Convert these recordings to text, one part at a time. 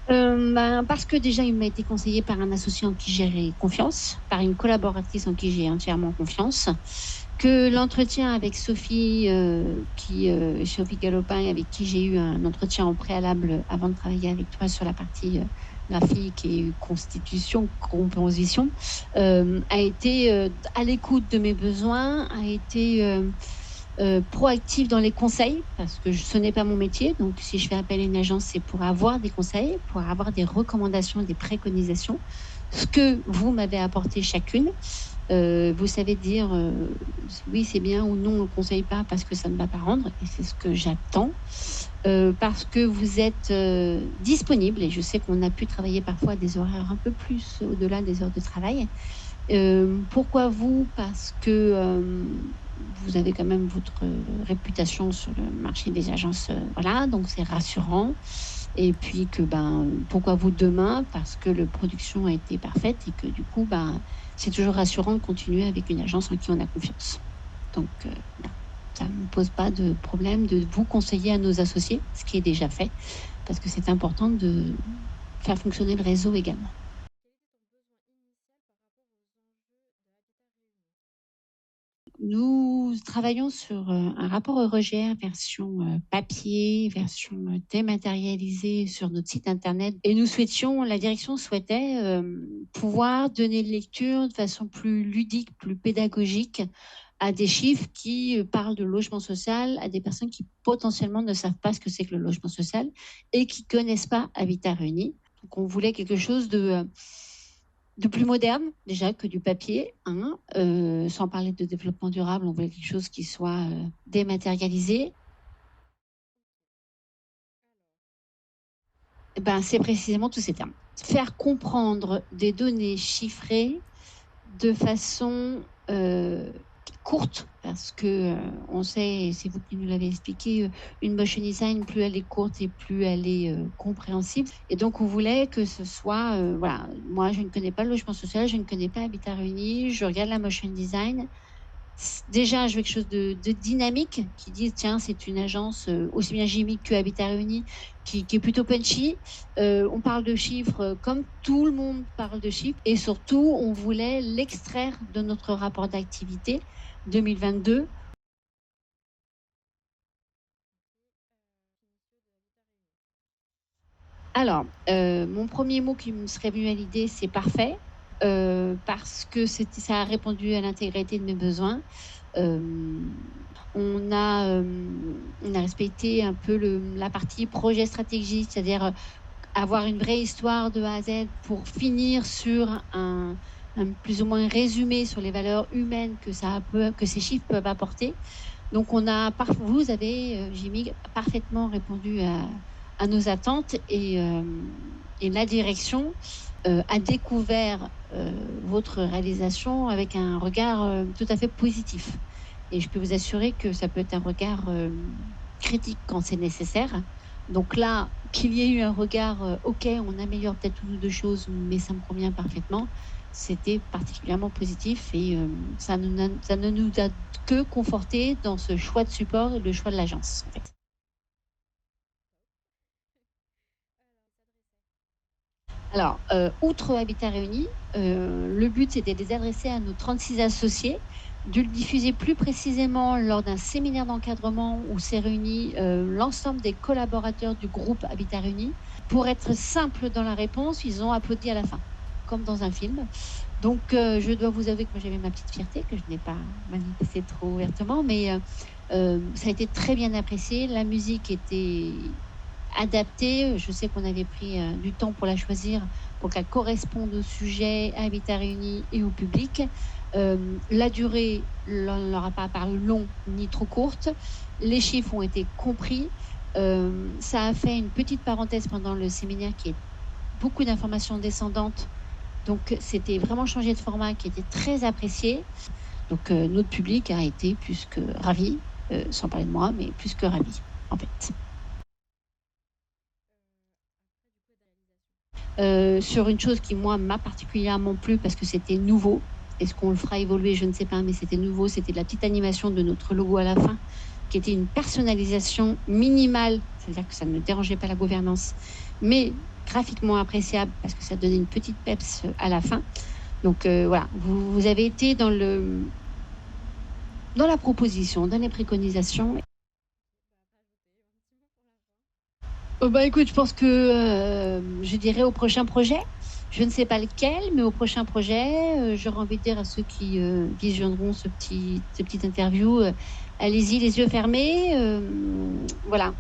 Parce que déjà, il m'a été conseillé par un associé en qui j'ai confiance, par une collaboratrice en qui j'ai entièrement confiance, que l'entretien avec Sophie, Sophie Galopin, avec qui j'ai eu un entretien en préalable avant de travailler avec toi sur la partie graphique et constitution, composition, a été à l'écoute de mes besoins, a été proactive dans les conseils, parce que ce n'est pas mon métier. Donc, si je fais appel à une agence, c'est pour avoir des conseils, pour avoir des recommandations, des préconisations, ce que vous m'avez apporté chacune. Vous savez dire oui, c'est bien ou non, on ne conseille pas parce que ça ne va pas rendre, et c'est ce que j'attends. Parce que vous êtes disponible, et je sais qu'on a pu travailler parfois à des horaires un peu plus au-delà des heures de travail. Pourquoi vous? Parce que vous avez quand même votre réputation sur le marché des agences, voilà, donc c'est rassurant. Et puis que pourquoi vous demain? Parce que la production a été parfaite et que du coup, c'est toujours rassurant de continuer avec une agence en qui on a confiance. Donc, non, ça ne me pose pas de problème de vous conseiller à nos associés, ce qui est déjà fait, parce que c'est important de faire fonctionner le réseau également. Nous travaillons sur un rapport EuroGR version papier, version dématérialisée sur notre site internet. Et la direction souhaitait pouvoir donner une lecture de façon plus ludique, plus pédagogique à des chiffres qui parlent de logement social, à des personnes qui potentiellement ne savent pas ce que c'est que le logement social et qui ne connaissent pas Habitat Réuni. Donc on voulait quelque chose de plus moderne déjà que du papier, hein, sans parler de développement durable, on voulait quelque chose qui soit dématérialisé. C'est précisément tous ces termes. Faire comprendre des données chiffrées de façon courte, parce que on sait, c'est vous qui nous l'avez expliqué, une motion design, plus elle est courte et plus elle est compréhensible. Et donc, on voulait que ce soit, voilà, moi, je ne connais pas le logement social, je ne connais pas Habitat Réuni, je regarde la motion design. Déjà, je veux quelque chose de dynamique, qui dit, tiens, c'est une agence aussi bien chimique que Habitat Réuni, qui est plutôt punchy. On parle de chiffres comme tout le monde parle de chiffres. Et surtout, on voulait l'extraire de notre rapport d'activité 2022. Alors, mon premier mot qui me serait venu à l'idée, c'est parfait, parce que ça a répondu à l'intégralité de mes besoins. On a respecté un peu la partie projet stratégique, c'est-à-dire avoir une vraie histoire de A à Z pour finir sur un plus ou moins résumé sur les valeurs humaines que ces chiffres peuvent apporter. Donc vous avez, Jimmy, parfaitement répondu à nos attentes, et la direction a découvert votre réalisation avec un regard tout à fait positif. Et je peux vous assurer que ça peut être un regard critique quand c'est nécessaire. Donc là, qu'il y ait eu un regard, ok, on améliore peut-être une ou deux choses, mais ça me convient parfaitement, c'était particulièrement positif, et ça ne nous a que conforté dans ce choix de support et le choix de l'agence, en fait. Alors, outre Habitat Réuni, le but, c'était de les adresser à nos 36 associés, de le diffuser plus précisément lors d'un séminaire d'encadrement où s'est réuni l'ensemble des collaborateurs du groupe Habitat Réuni. Pour être simple dans la réponse, ils ont applaudi à la fin, comme dans un film. Donc, je dois vous avouer que moi, j'avais ma petite fierté, que je n'ai pas manifestée trop ouvertement, mais ça a été très bien apprécié. La musique était adaptée. Je sais qu'on avait pris du temps pour la choisir, pour qu'elle corresponde au sujet, à Habitat Réuni et au public. La durée ne leur a pas paru long ni trop courte. Les chiffres ont été compris. Ça a fait une petite parenthèse pendant le séminaire qui est beaucoup d'informations descendantes. Donc, c'était vraiment changé de format, qui était très apprécié. Donc, notre public a été plus que ravi, sans parler de moi, mais plus que ravi, en fait. Sur une chose qui, moi, m'a particulièrement plu parce que c'était nouveau. Est-ce qu'on le fera évoluer? Je ne sais pas, mais c'était nouveau. C'était la petite animation de notre logo à la fin, qui était une personnalisation minimale, c'est-à-dire que ça ne dérangeait pas la gouvernance, mais graphiquement appréciable parce que ça donnait une petite peps à la fin. Donc voilà, vous avez été dans la proposition, dans les préconisations. Écoute, je pense que je dirais au prochain projet. Je ne sais pas lequel, mais au prochain projet, j'aurais envie de dire à ceux qui visionneront cette petite interview, allez-y les yeux fermés. Voilà,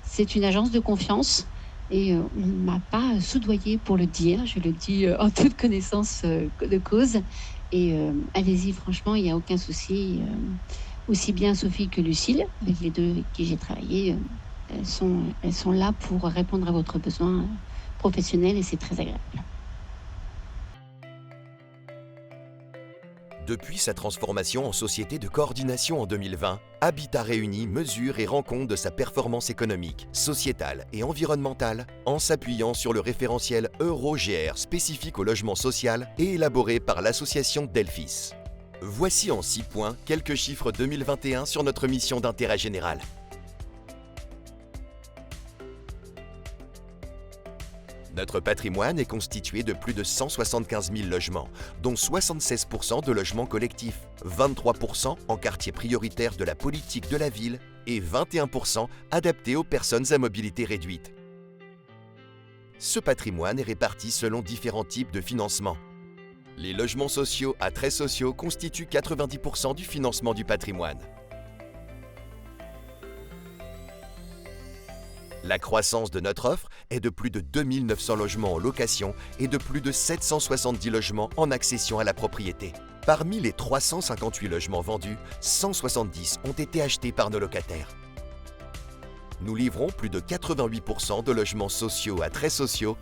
c'est une agence de confiance et on ne m'a pas soudoyé pour le dire. Je le dis en toute connaissance de cause. Et allez-y, franchement, il n'y a aucun souci. Aussi bien Sophie que Lucille, avec les deux avec qui j'ai travaillé, elles sont là pour répondre à votre besoin professionnel et c'est très agréable. Depuis sa transformation en société de coordination en 2020, Habitat Réuni mesure et rend compte de sa performance économique, sociétale et environnementale en s'appuyant sur le référentiel EuroGR spécifique au logement social et élaboré par l'association Delphis. Voici en 6 points quelques chiffres 2021 sur notre mission d'intérêt général. Notre patrimoine est constitué de plus de 175 000 logements, dont 76% de logements collectifs, 23% en quartier prioritaire de la politique de la ville et 21% adaptés aux personnes à mobilité réduite. Ce patrimoine est réparti selon différents types de financement. Les logements sociaux à traits sociaux constituent 90% du financement du patrimoine. La croissance de notre offre est de plus de 2900 logements en location et de plus de 770 logements en accession à la propriété. Parmi les 358 logements vendus, 170 ont été achetés par nos locataires. Nous livrons plus de 88% de logements sociaux à traits sociaux.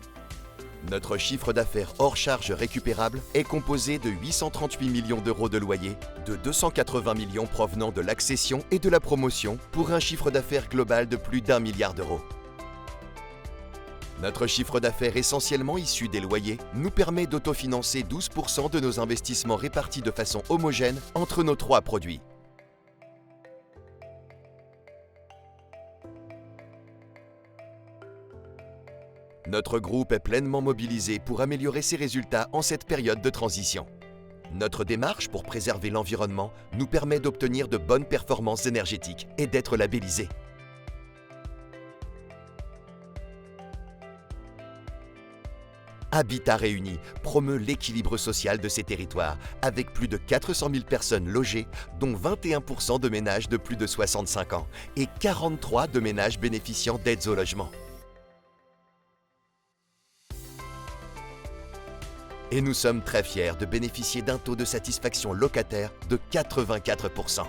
Notre chiffre d'affaires hors charges récupérables est composé de 838 millions d'euros de loyers, de 280 millions provenant de l'accession et de la promotion pour un chiffre d'affaires global de plus d'1 milliard d'euros. Notre chiffre d'affaires essentiellement issu des loyers nous permet d'autofinancer 12% de nos investissements répartis de façon homogène entre nos 3 produits. Notre groupe est pleinement mobilisé pour améliorer ses résultats en cette période de transition. Notre démarche pour préserver l'environnement nous permet d'obtenir de bonnes performances énergétiques et d'être labellisé. Habitat Réuni promeut l'équilibre social de ces territoires avec plus de 400 000 personnes logées, dont 21% de ménages de plus de 65 ans et 43 de ménages bénéficiant d'aides au logement. Et nous sommes très fiers de bénéficier d'un taux de satisfaction locataire de 84%.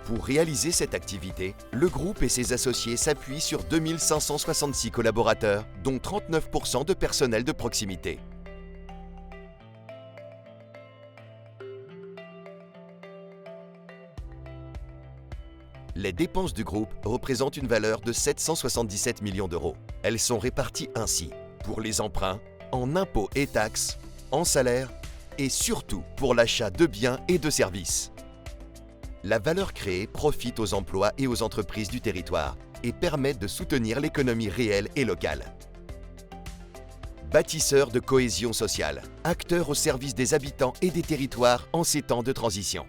Pour réaliser cette activité, le groupe et ses associés s'appuient sur 2566 collaborateurs, dont 39% de personnel de proximité. Les dépenses du groupe représentent une valeur de 777 millions d'euros. Elles sont réparties ainsi, pour les emprunts, en impôts et taxes, en salaires et surtout pour l'achat de biens et de services. La valeur créée profite aux emplois et aux entreprises du territoire et permet de soutenir l'économie réelle et locale. Bâtisseur de cohésion sociale, acteur au service des habitants et des territoires en ces temps de transition.